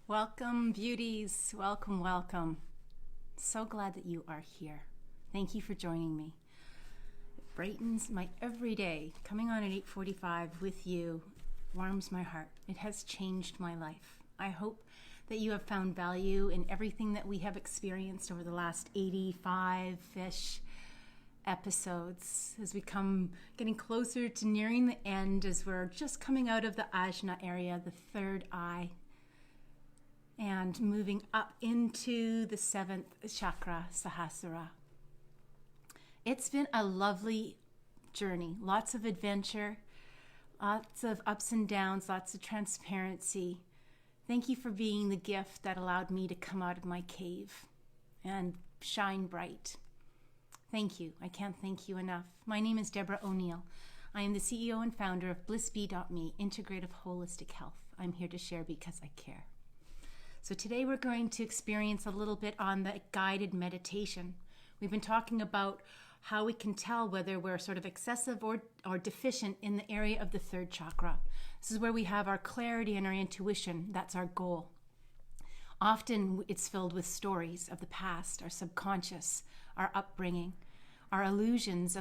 Welcome, beauties. Welcome, welcome. So glad that you are here. Thank you for joining me. It brightens my every day. Coming on at 8:45 with you warms my heart. It has changed my life. I hope that you have found value in everything that we have experienced over the last 85-ish episodes as we come getting closer to nearing the end, as we're just coming out of the ajna area, the third eye, and moving up into the seventh chakra, Sahasrara. It's been a lovely journey, lots of adventure, lots of ups and downs, lots of transparency. Thank you for being the gift that allowed me to come out of my cave and shine bright. Thank you. I can't thank you enough. My name is Deborah O'Neill. I am the CEO and founder of BlissBee.me, Integrative Holistic Health. I'm here to share because I care. So today we're going to experience a little bit on the guided meditation. We've been talking about how we can tell whether we're sort of excessive or deficient in the area of the third chakra. This is where we have our clarity and our intuition. That's our goal. Often it's filled with stories of the past, our subconscious, our upbringing, our illusions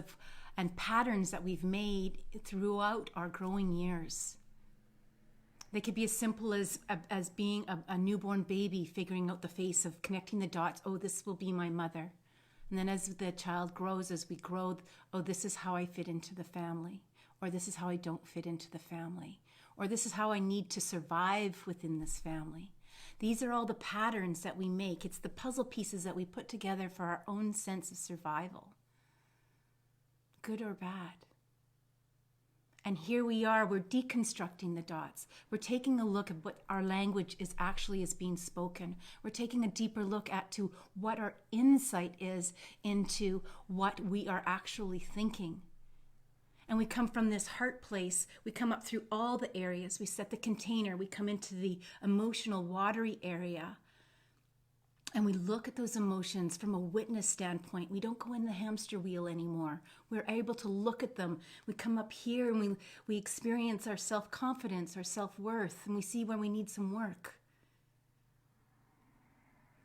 and patterns that we've made throughout our growing years. They could be as simple as being a newborn baby, figuring out the face of connecting the dots. Oh, this will be my mother. And then as the child grows, as we grow, oh, this is how I fit into the family. Or this is how I don't fit into the family. Or this is how I need to survive within this family. These are all the patterns that we make. It's the puzzle pieces that we put together for our own sense of survival, good or bad. And here we are, we're deconstructing the dots. We're taking a look at what our language is being spoken. We're taking a deeper look at to what our insight is into what we are actually thinking. And we come from this heart place, we come up through all the areas, we set the container, we come into the emotional watery area, and we look at those emotions from a witness standpoint. We don't go in the hamster wheel anymore. We're able to look at them. We come up here and we experience our self-confidence, our self-worth, and we see where we need some work.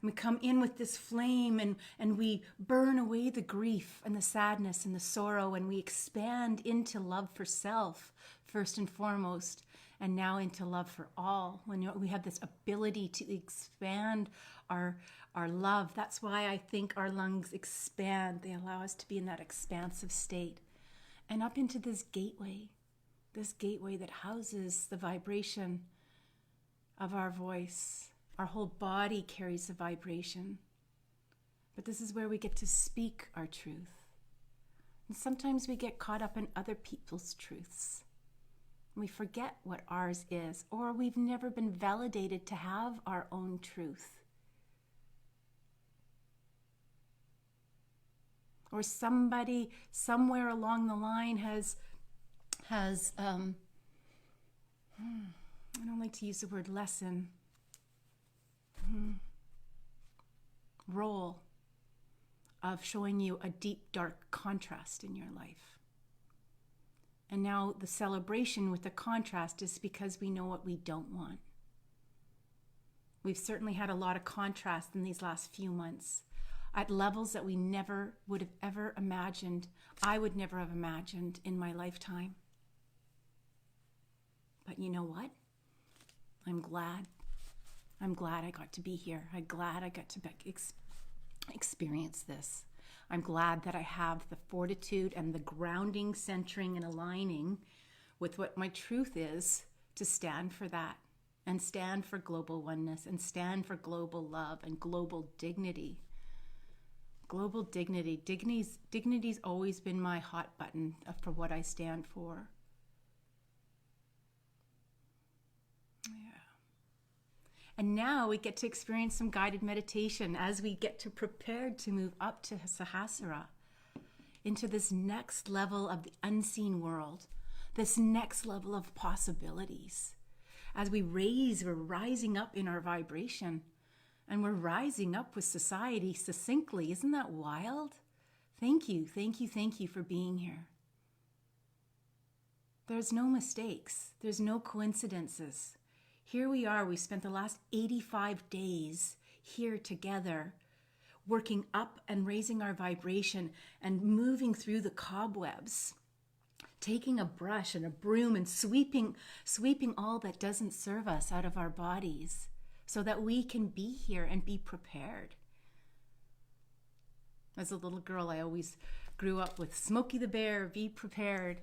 We come in with this flame and we burn away the grief and the sadness and the sorrow, and we expand into love for self, first and foremost, and now into love for all. When we have this ability to expand our love, that's why I think our lungs expand. They allow us to be in that expansive state. And up into this gateway that houses the vibration of our voice. Our whole body carries a vibration. But this is where we get to speak our truth. And sometimes we get caught up in other people's truths. We forget what ours is, or we've never been validated to have our own truth. Or somebody somewhere along the line has I don't like to use the word lesson, role of showing you a deep, dark contrast in your life. And now the celebration with the contrast is because we know what we don't want. We've certainly had a lot of contrast in these last few months at levels that we never would have ever imagined. I would never have imagined in my lifetime. But you know what? I'm glad I got to be here. I'm glad I got to experience this. I'm glad that I have the fortitude and the grounding, centering, and aligning with what my truth is to stand for that and stand for global oneness and stand for global love and global dignity. Global dignity. Dignity's always been my hot button for what I stand for. And now we get to experience some guided meditation as we get to prepare to move up to Sahasrara, into this next level of the unseen world, this next level of possibilities. As we're rising up in our vibration, and we're rising up with society succinctly. Isn't that wild? Thank you for being here. There's no mistakes. There's no coincidences. Here we are, we spent the last 85 days here together, working up and raising our vibration and moving through the cobwebs, taking a brush and a broom and sweeping all that doesn't serve us out of our bodies so that we can be here and be prepared. As a little girl, I always grew up with Smokey the Bear, be prepared.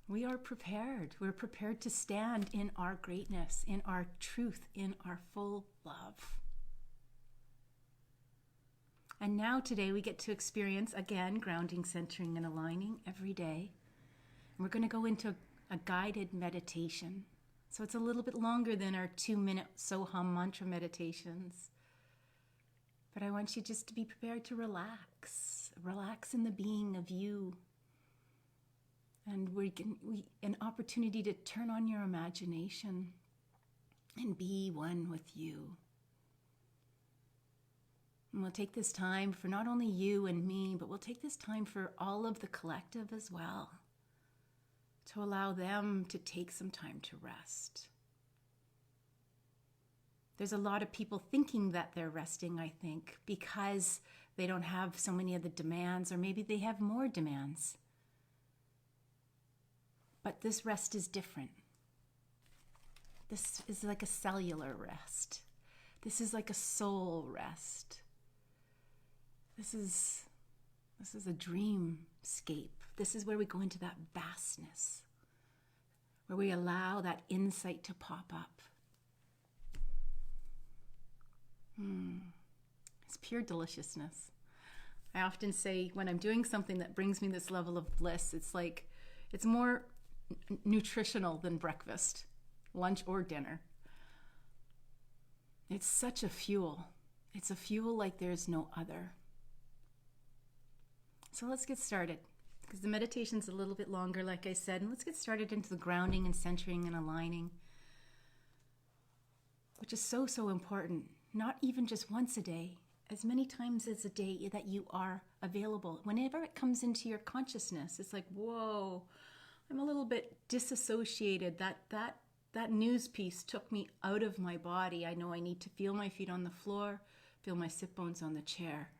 We are prepared. We're prepared to stand in our greatness, in our truth, in our full love. And now today we get to experience, again, grounding, centering, and aligning every day. And we're going to go into a guided meditation. So it's a little bit longer than our 2-minute Soham mantra meditations. But I want you just to be prepared to relax. Relax in the being of you. And an opportunity to turn on your imagination and be one with you. And we'll take this time for not only you and me, but we'll take this time for all of the collective as well, to allow them to take some time to rest. There's a lot of people thinking that they're resting, I think, because they don't have so many of the demands, or maybe they have more demands. But this rest is different. This is like a cellular rest. This is like a soul rest. This is a dreamscape. This is where we go into that vastness, where we allow that insight to pop up. It's pure deliciousness. I often say when I'm doing something that brings me this level of bliss, it's more nutritional than breakfast, lunch, or dinner. It's such a fuel. It's a fuel like there's no other. So let's get started, because the meditation's a little bit longer, like I said, and let's get started into the grounding and centering and aligning, which is so, so important. Not even just once a day, as many times as a day that you are available. Whenever it comes into your consciousness, it's like, whoa, I'm a little bit disassociated. That news piece took me out of my body. I know I need to feel my feet on the floor, feel my sit bones on the chair.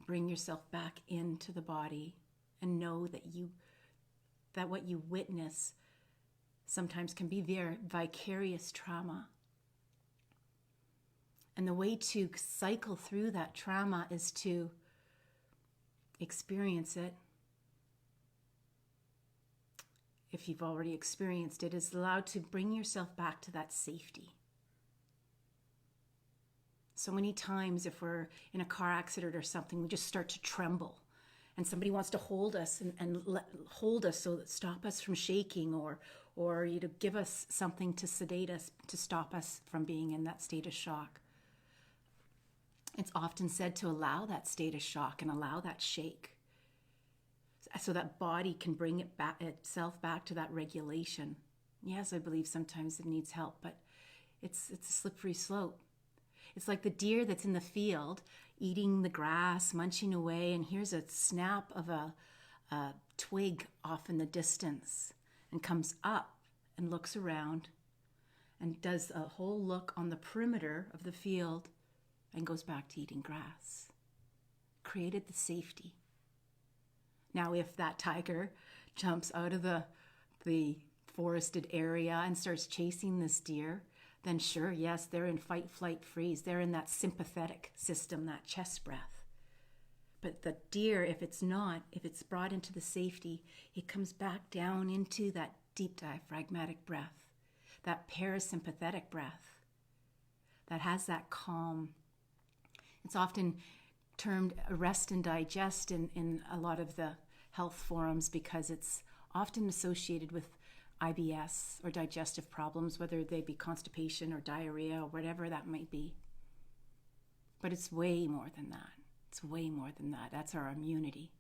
Bring yourself back into the body and know that what you witness sometimes can be vicarious trauma. And the way to cycle through that trauma is to experience it. If you've already experienced it, is allowed to bring yourself back to that safety. So many times if we're in a car accident or something, we just start to tremble. And somebody wants to hold us and hold us so that stop us from shaking, or give us something to sedate us, to stop us from being in that state of shock. It's often said to allow that state of shock and allow that shake, so that body can bring itself back to that regulation. Yes, I believe sometimes it needs help, but it's a slippery slope. It's like the deer that's in the field eating the grass, munching away, and here's a snap of a twig off in the distance, and comes up and looks around and does a whole look on the perimeter of the field and goes back to eating grass. Created the safety. Now, if that tiger jumps out of the forested area and starts chasing this deer, then sure, yes, they're in fight, flight, freeze. They're in that sympathetic system, that chest breath. But the deer, if it's brought into the safety, it comes back down into that deep diaphragmatic breath, that parasympathetic breath that has that calm. It's often termed rest and digest in a lot of the health forums because it's often associated with IBS or digestive problems, whether they be constipation or diarrhea or whatever that might be. But it's way more than that. It's way more than that. That's our immunity.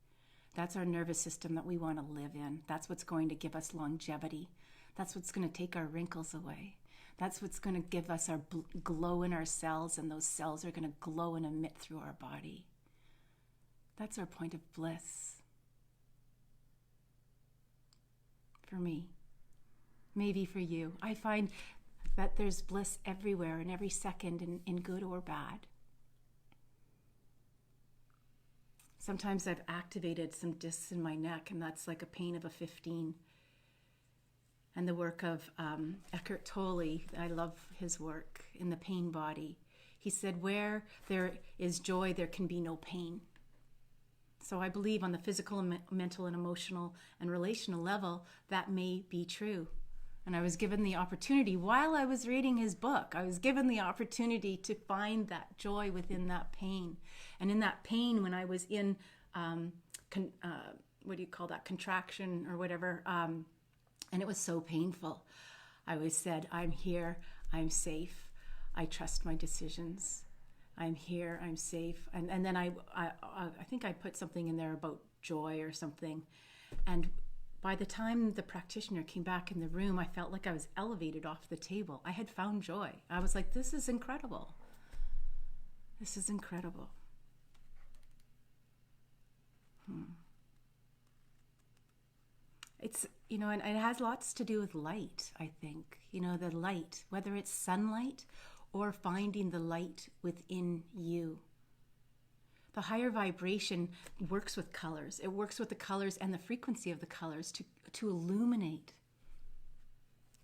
That's our nervous system that we want to live in. That's what's going to give us longevity. That's what's going to take our wrinkles away. That's what's going to give us our glow in our cells, and those cells are going to glow and emit through our body. That's our point of bliss. For me. maybe for you. I find that there's bliss everywhere in every second, in good or bad. Sometimes I've activated some discs in my neck, and that's like a pain of a 15. And the work of Eckhart Tolle, I love his work in The Pain Body. He said, where there is joy, there can be no pain. So I believe on the physical and mental and emotional and relational level, that may be true. And I was given the opportunity, while I was reading his book, I was given the opportunity to find that joy within that pain. And in that pain, when I was in, what do you call that, contraction or whatever, and it was so painful, I always said, I'm here, I'm safe, I trust my decisions. I'm here, I'm safe. And then I think I put something in there about joy or something. And by the time the practitioner came back in the room, I felt like I was elevated off the table. I had found joy. I was like, this is incredible. This is incredible. It's, and it has lots to do with light, I think. The light, whether it's sunlight or finding the light within you. The higher vibration works with colors. It works with the colors and the frequency of the colors to illuminate.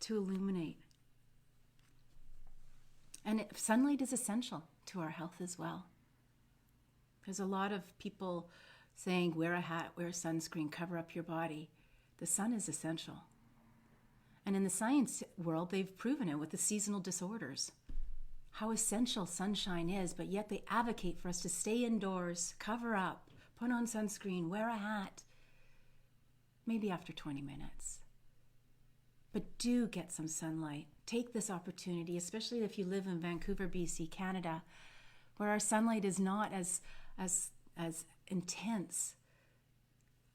To illuminate. And sunlight is essential to our health as well. There's a lot of people saying, wear a hat, wear sunscreen, cover up your body. The sun is essential. And in the science world, they've proven it with the seasonal disorders. How essential sunshine is, but yet they advocate for us to stay indoors, cover up, put on sunscreen, wear a hat, maybe after 20 minutes. But do get some sunlight. Take this opportunity, especially if you live in Vancouver, BC, Canada, where our sunlight is not as intense.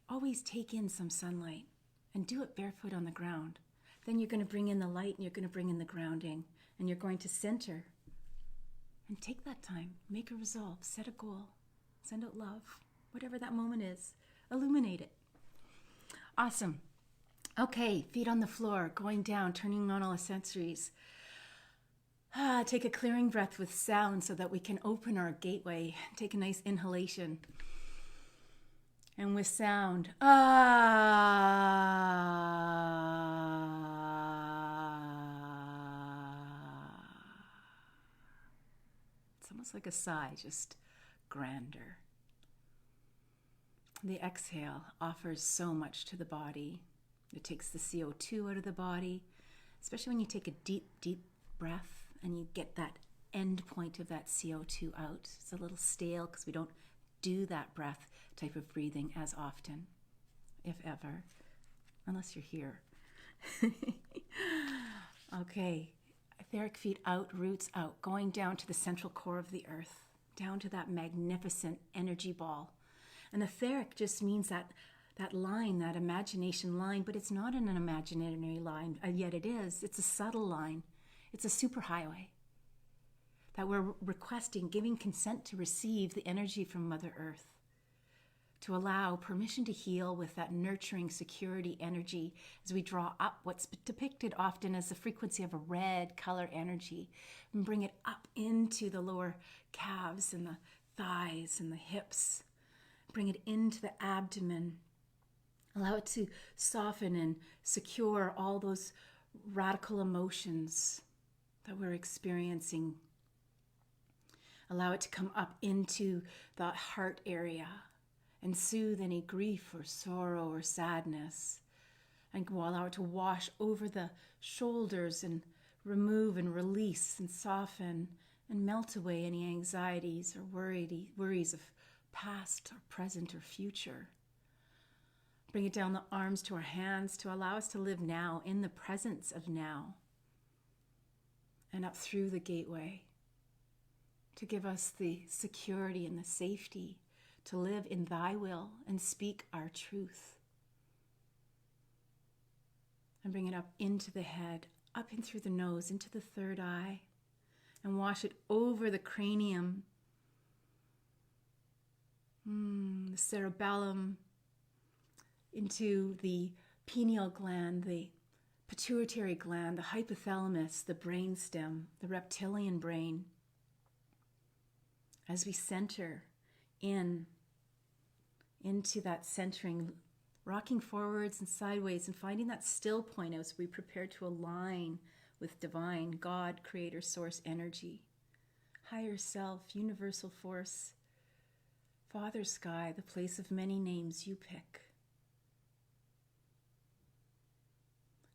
Always take in some sunlight and do it barefoot on the ground. Then you're going to bring in the light and you're going to bring in the grounding, and you're going to center. And take that time, make a resolve, set a goal, send out love, whatever that moment is, illuminate it. Awesome. Okay, feet on the floor, going down, turning on all the sensories. Take a clearing breath with sound so that we can open our gateway. Take a nice inhalation. And with sound, It's almost like a sigh, just grander. The exhale offers so much to the body. It takes the CO2 out of the body, especially when you take a deep, deep breath and you get that end point of that CO2 out. It's a little stale because we don't do that breath type of breathing as often, if ever, unless you're here. Okay. Etheric feet out, roots out, going down to the central core of the earth, down to that magnificent energy ball. And etheric just means that line, that imagination line, but it's not an imaginary line, yet it is. It's a subtle line. It's a superhighway that we're requesting, giving consent to receive the energy from Mother Earth, to allow permission to heal with that nurturing security energy as we draw up what's depicted often as the frequency of a red color energy and bring it up into the lower calves and the thighs and the hips. Bring it into the abdomen. Allow it to soften and secure all those radical emotions that we're experiencing. Allow it to come up into the heart area and soothe any grief or sorrow or sadness. And allow it to wash over the shoulders and remove and release and soften and melt away any anxieties or worries of past or present or future. Bring it down the arms to our hands to allow us to live now in the presence of now. And up through the gateway to give us the security and the safety to live in thy will and speak our truth. And bring it up into the head, up in through the nose, into the third eye, and wash it over the cranium, the cerebellum, into the pineal gland, the pituitary gland, the hypothalamus, the brainstem, the reptilian brain. As we center into that centering, rocking forwards and sideways and finding that still point as we prepare to align with divine, God, creator, source energy, higher self, universal force, Father Sky, the place of many names you pick.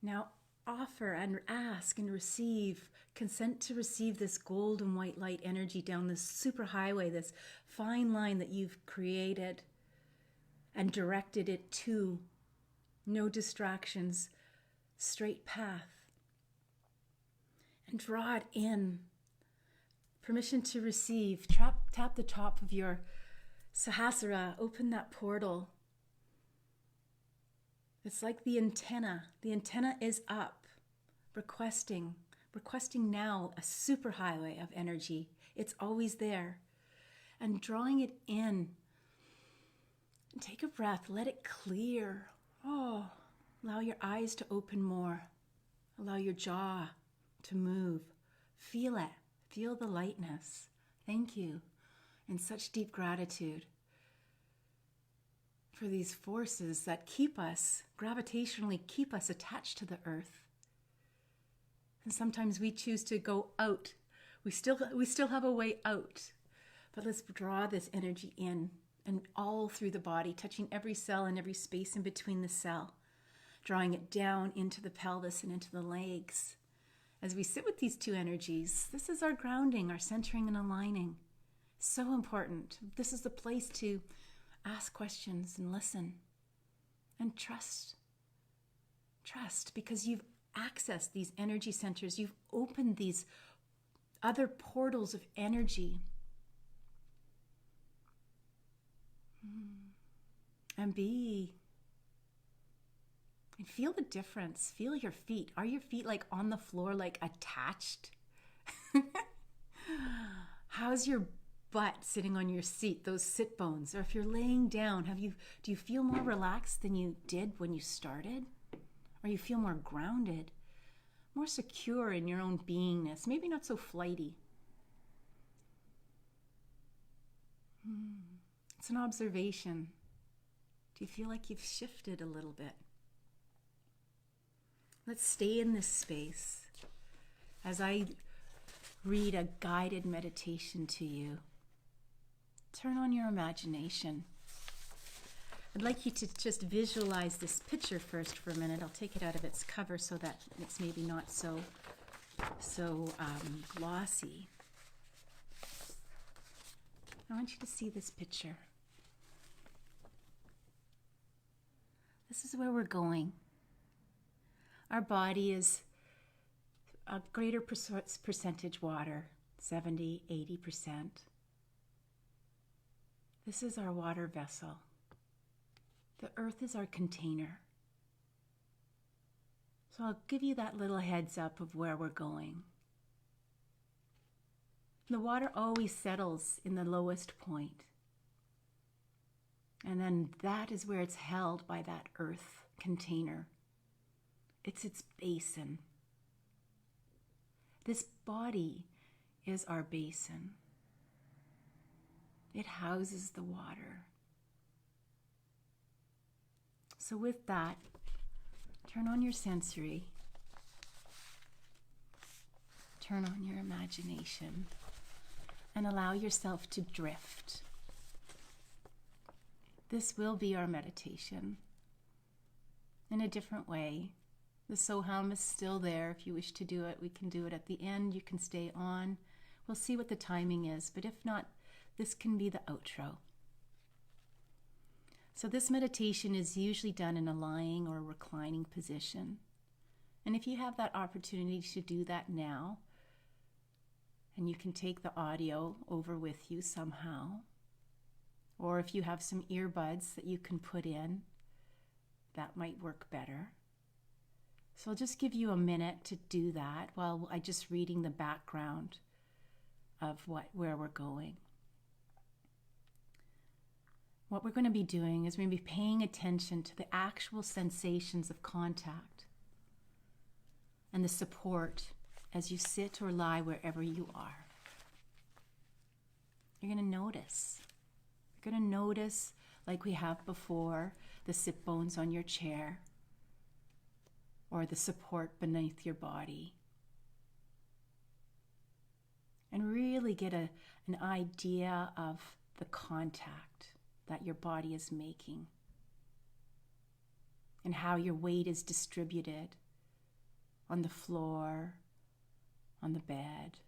Now offer and ask and receive, consent to receive this gold and white light energy down this super highway, this fine line that you've created and directed it to. No distractions, straight path. And draw it in. Permission to receive. Tap the top of your Sahasrara. Open that portal. It's like the antenna. The antenna is up, requesting now a superhighway of energy. It's always there. And drawing it in. Take a breath. Let it clear. Oh, allow your eyes to open more. Allow your jaw to move. Feel it. Feel the lightness. Thank you. In such deep gratitude for these forces that keep us, gravitationally keep us attached to the earth. And sometimes we choose to go out. We still have a way out. But let's draw this energy in and all through the body, touching every cell and every space in between the cell, drawing it down into the pelvis and into the legs. As we sit with these two energies, this is our grounding, our centering and aligning. So important. This is the place to ask questions and listen and trust. Trust, because you've accessed these energy centers. You've opened these other portals of energy. And be. And feel the difference. Feel your feet. Are your feet like on the floor, like attached? How's your butt sitting on your seat, those sit bones? Or if you're laying down, do you feel more relaxed than you did when you started? Or you feel more grounded, more secure in your own beingness, maybe not so flighty? It's an observation. Do you feel like you've shifted a little bit? Let's stay in this space as I read a guided meditation to you. Turn on your imagination. I'd like you to just visualize this picture first for a minute. I'll take it out of its cover so that it's maybe not so glossy. I want you to see this picture. This is where we're going. Our body is a greater percentage water, 70, 80%. This is our water vessel. The earth is our container. So I'll give you that little heads up of where we're going. The water always settles in the lowest point. And then that is where it's held by that earth container. It's its basin. This body is our basin. It houses the water. So with that, turn on your sensory. Turn on your imagination and allow yourself to drift. This will be our meditation in a different way. The Soham is still there. If you wish to do it, we can do it at the end. You can stay on. We'll see what the timing is, but if not, this can be the outro. So this meditation is usually done in a lying or reclining position. And if you have that opportunity to do that now, and you can take the audio over with you somehow, or if you have some earbuds that you can put in, that might work better. So I'll just give you a minute to do that while I'm just reading the background of where we're going. What we're going to be doing is we're going to be paying attention to the actual sensations of contact and the support as you sit or lie wherever you are. You're going to notice. You're going to notice, like we have before, the sit bones on your chair or the support beneath your body. And really get an idea of the contact that your body is making and how your weight is distributed on the floor, on the bed,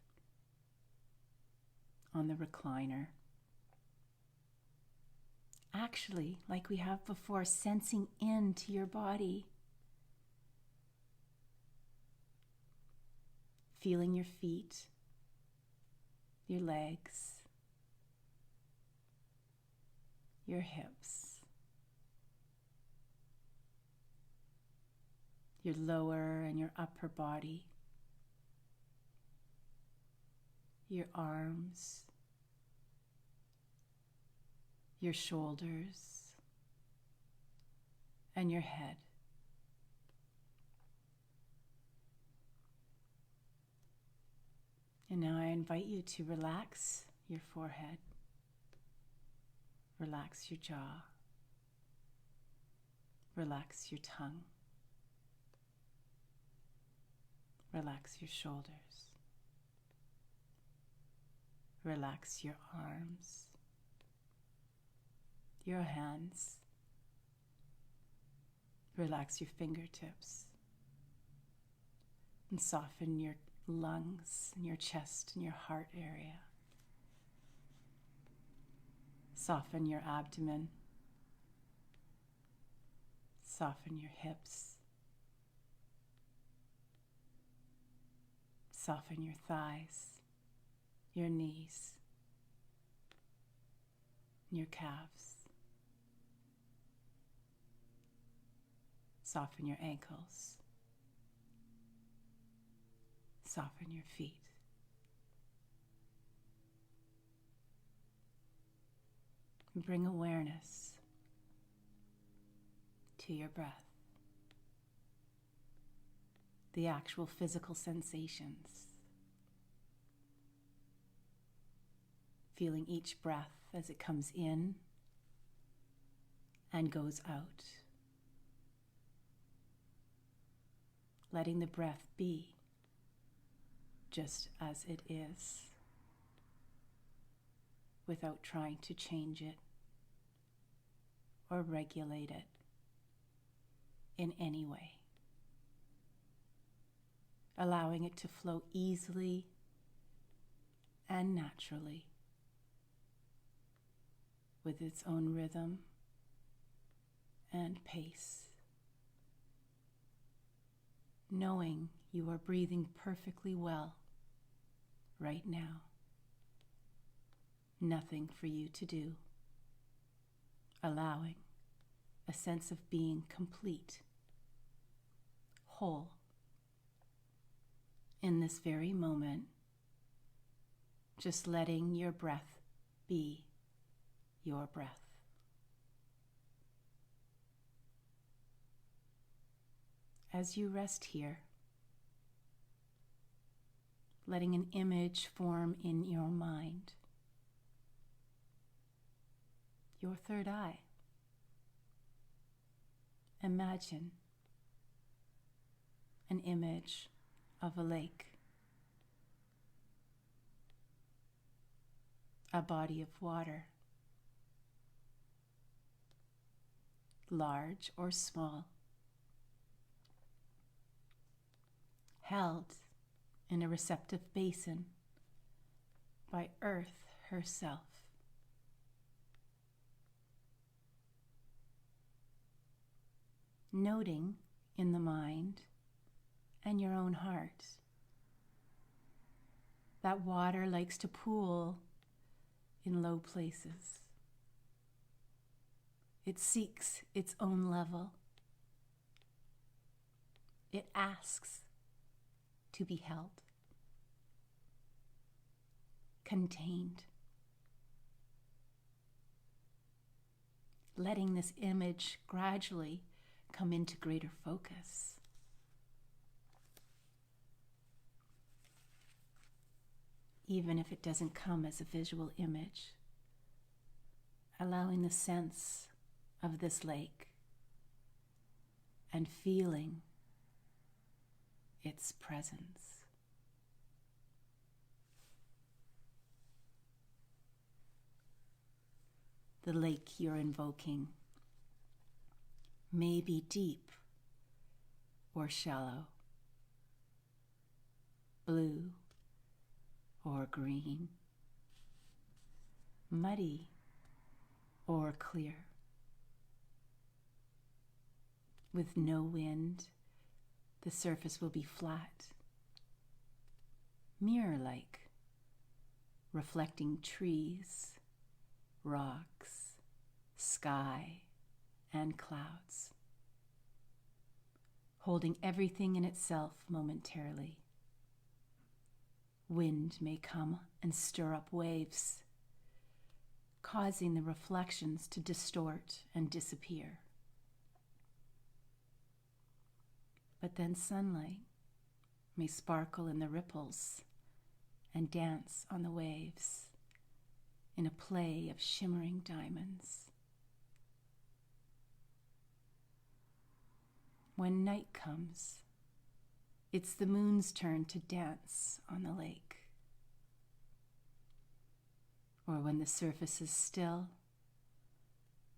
on the recliner. Actually, like we have before, sensing into your body. Feeling your feet, your legs, your hips, your lower and your upper body, your arms, your shoulders, and your head. And now I invite you to relax your forehead, relax your jaw, relax your tongue, relax your shoulders, relax your arms, your hands, relax your fingertips, and soften your lungs and your chest and your heart area. Soften your abdomen. Soften your hips. Soften your thighs, your knees, and your calves. Soften your ankles. Soften your feet. And bring awareness to your breath, the actual physical sensations. Feeling each breath as it comes in and goes out. Letting the breath be just as it is, without trying to change it or regulate it in any way. Allowing it to flow easily and naturally with its own rhythm and pace. Knowing you are breathing perfectly well right now. Nothing for you to do. Allowing a sense of being complete, whole, in this very moment, just letting your breath be your breath. As you rest here, letting an image form in your mind. Your third eye. Imagine an image of a lake, a body of water, large or small, held in a receptive basin by Earth herself. Noting in the mind and your own heart that water likes to pool in low places. It seeks its own level. It asks to be held, contained. Letting this image gradually come into greater focus. even if it doesn't come as a visual image. Allowing the sense of this lake and feeling its presence. The lake you're invoking may be deep or shallow, blue or green, muddy or clear. With no wind, the surface will be flat, mirror-like, reflecting trees, rocks, sky, and clouds, holding everything in itself momentarily. Wind may come and stir up waves, causing the reflections to distort and disappear. But then sunlight may sparkle in the ripples and dance on the waves in a play of shimmering diamonds. When night comes, it's the moon's turn to dance on the lake. Or when the surface is still,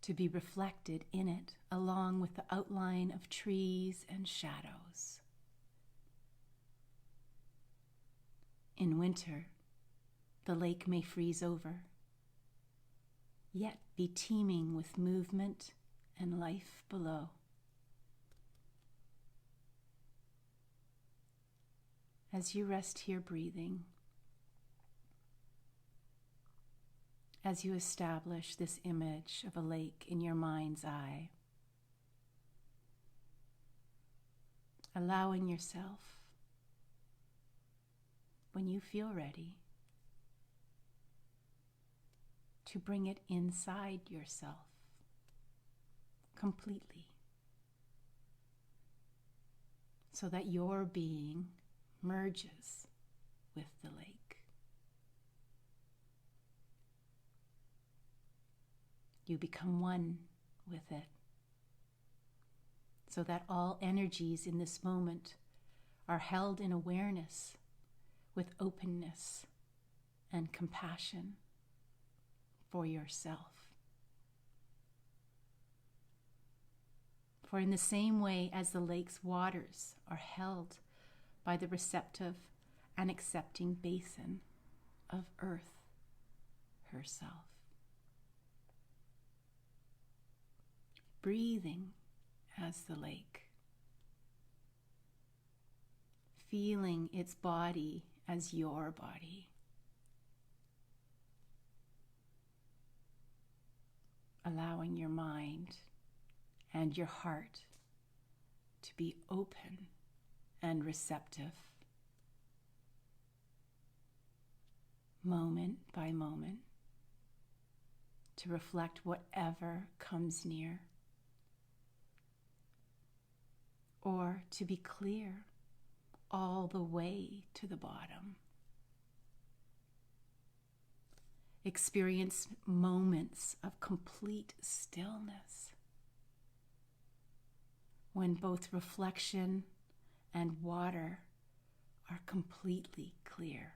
to be reflected in it along with the outline of trees and shadows. In winter, the lake may freeze over, yet be teeming with movement and life below. As you rest here breathing, as you establish this image of a lake in your mind's eye, allowing yourself, when you feel ready, to bring it inside yourself completely, so that your being merges with the lake. You become one with it, so that all energies in this moment are held in awareness with openness and compassion for yourself. For in the same way as the lake's waters are held by the receptive and accepting basin of Earth herself. Breathing as the lake, feeling its body as your body, allowing your mind and your heart to be open and receptive, moment by moment, to reflect whatever comes near, or to be clear all the way to the bottom. Experience moments of complete stillness when both reflection and water are completely clear.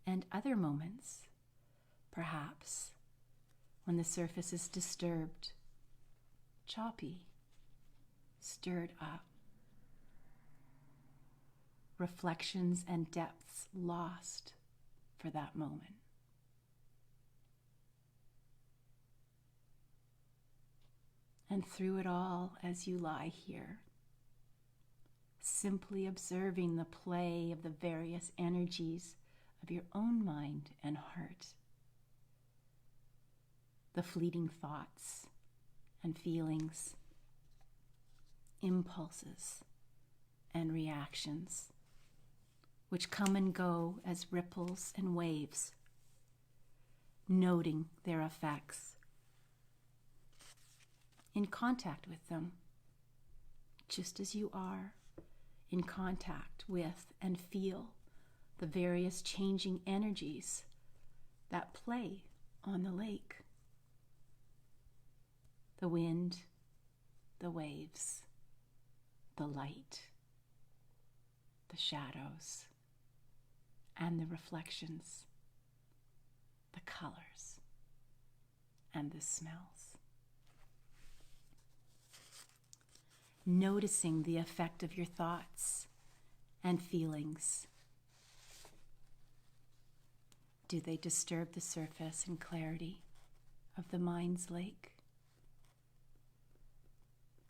And other moments, perhaps, when the surface is disturbed, choppy, stirred up, reflections and depths lost for that moment. And through it all, as you lie here, simply observing the play of the various energies of your own mind and heart, the fleeting thoughts and feelings, impulses and reactions, which come and go as ripples and waves, noting their effects, in contact with them, just as you are, in contact with and feel the various changing energies that play on the lake. The wind, the waves, the light, the shadows, and the reflections, the colors, and the smells. Noticing the effect of your thoughts and feelings. Do they disturb the surface and clarity of the mind's lake?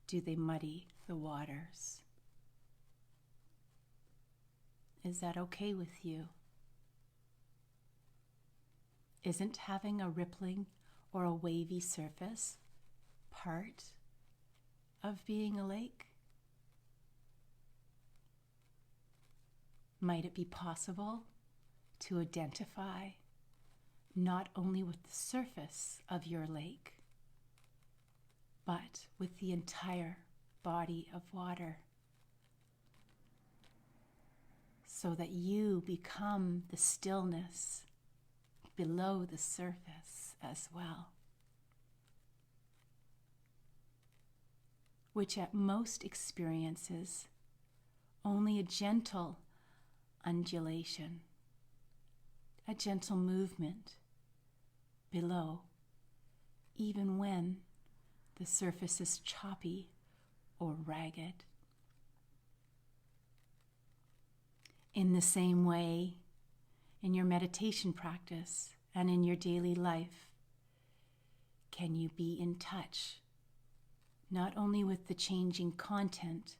Do they muddy the waters? Is that okay with you? Isn't having a rippling or a wavy surface part of being a lake? Might it be possible to identify not only with the surface of your lake, but with the entire body of water, so that you become the stillness below the surface as well, which at most experiences only a gentle undulation, a gentle movement below, even when the surface is choppy or ragged. In the same way, in your meditation practice and in your daily life, can you be in touch not only with the changing content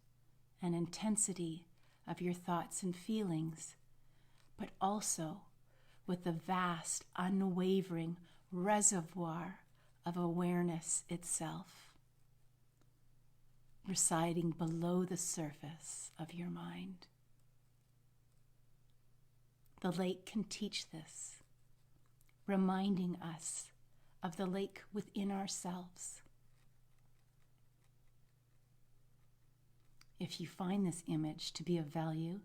and intensity of your thoughts and feelings, but also with the vast, unwavering reservoir of awareness itself, residing below the surface of your mind. The lake can teach this, reminding us of the lake within ourselves. If you find this image to be of value,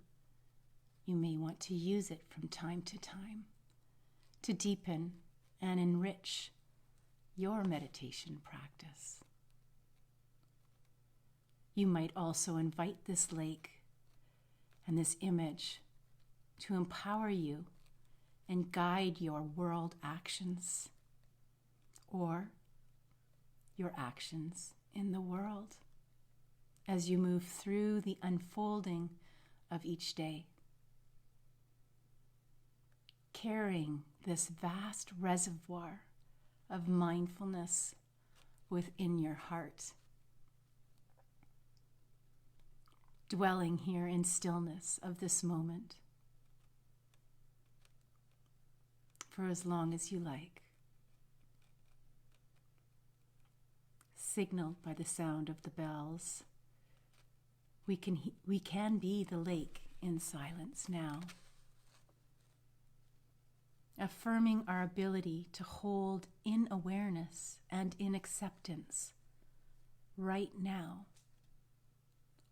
you may want to use it from time to time to deepen and enrich your meditation practice. You might also invite this lake and this image to empower you and guide your world actions or your actions in the world as you move through the unfolding of each day, carrying this vast reservoir of mindfulness within your heart, dwelling here in stillness of this moment for as long as you like, signaled by the sound of the bells. We can be the lake in silence now, affirming our ability to hold in awareness and in acceptance right now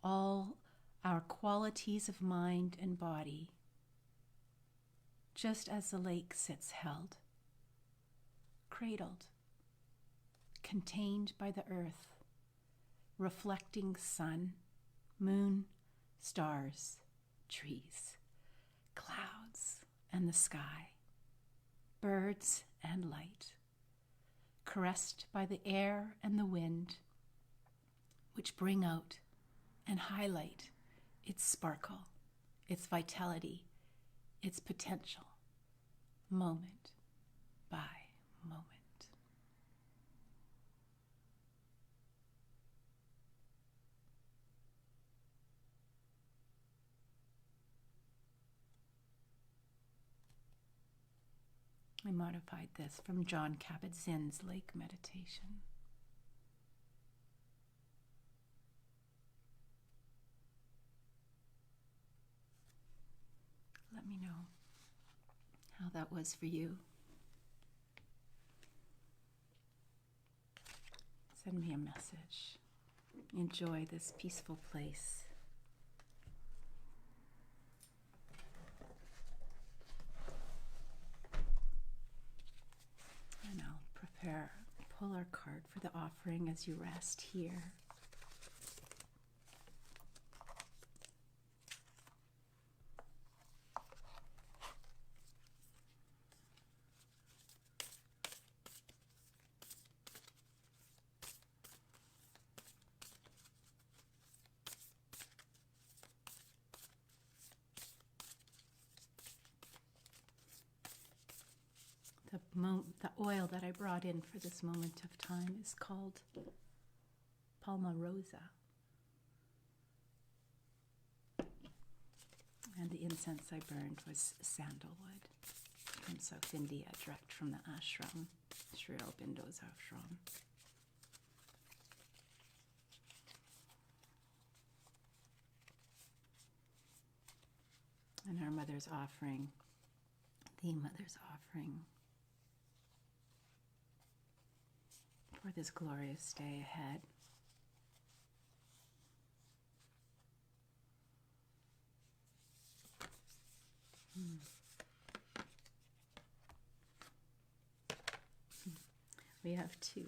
all our qualities of mind and body, just as the lake sits held, cradled, contained by the earth, reflecting sun, moon, stars, trees, clouds, and the sky, birds and light, caressed by the air and the wind, which bring out and highlight its sparkle, its vitality, its potential, moment by moment. I modified this from John Kabat-Zinn's Lake Meditation. Let me know how that was for you. Send me a message. Enjoy this peaceful place. card for the offering as you rest here. The oil that I brought in for this moment of time is called Palma Rosa. And the incense I burned was sandalwood from South India, direct from the ashram, Sri Aurobindo's ashram. And our mother's offering, the mother's offering, for this glorious day ahead. We have two.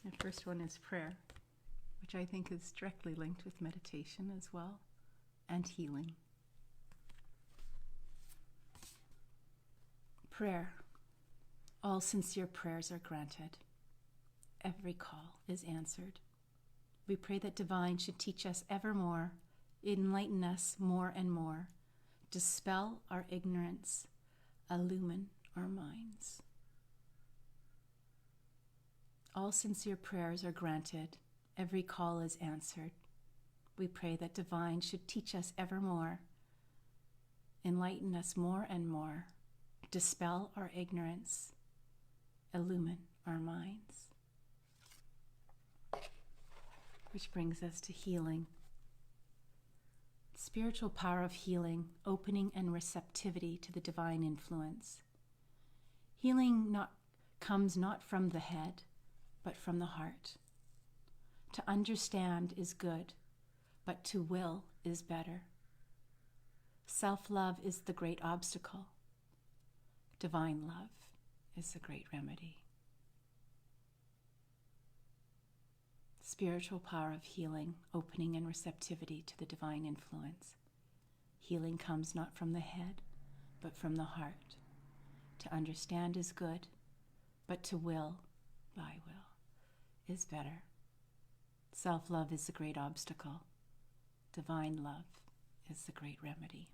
The first one is prayer, which I think is directly linked with meditation as well, and healing. Prayer. All sincere prayers are granted. Every call is answered. We pray that Divine should teach us evermore, enlighten us more and more, dispel our ignorance, illumine our minds. All sincere prayers are granted. Every call is answered. We pray that Divine should teach us evermore, enlighten us more and more, dispel our ignorance, illumine our minds. Which brings us to healing. Spiritual power of healing, opening and receptivity to the divine influence. Healing comes not from the head, but from the heart. To understand is good, but to will is better. Self-love is the great obstacle. Divine love is the great remedy. Spiritual power of healing, opening and receptivity to the divine influence. Healing comes not from the head, but from the heart. To understand is good, but to will, thy will, is better. Self-love is the great obstacle. Divine love is the great remedy.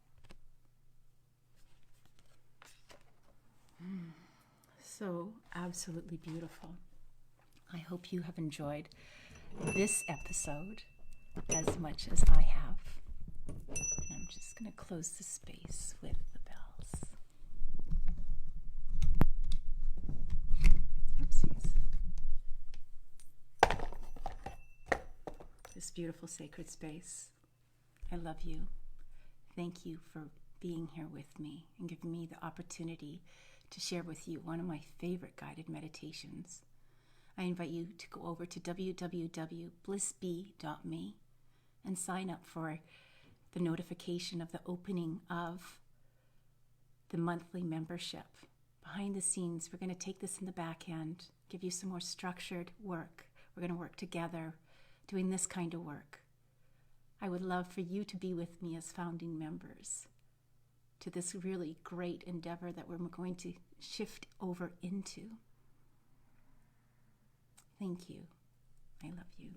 So absolutely beautiful. I hope you have enjoyed this episode as much as I have. And I'm just going to close the space with the bells. Oopsies. This beautiful sacred space. I love you. Thank you for being here with me and giving me the opportunity to share with you one of my favorite guided meditations. I invite you to go over to www.blissbee.me and sign up for the notification of the opening of the monthly membership. Behind the scenes, we're going to take this in the back end, give you some more structured work. We're going to work together doing this kind of work. I would love for you to be with me as founding members to this really great endeavor that we're going to shift over into. Thank you. I love you.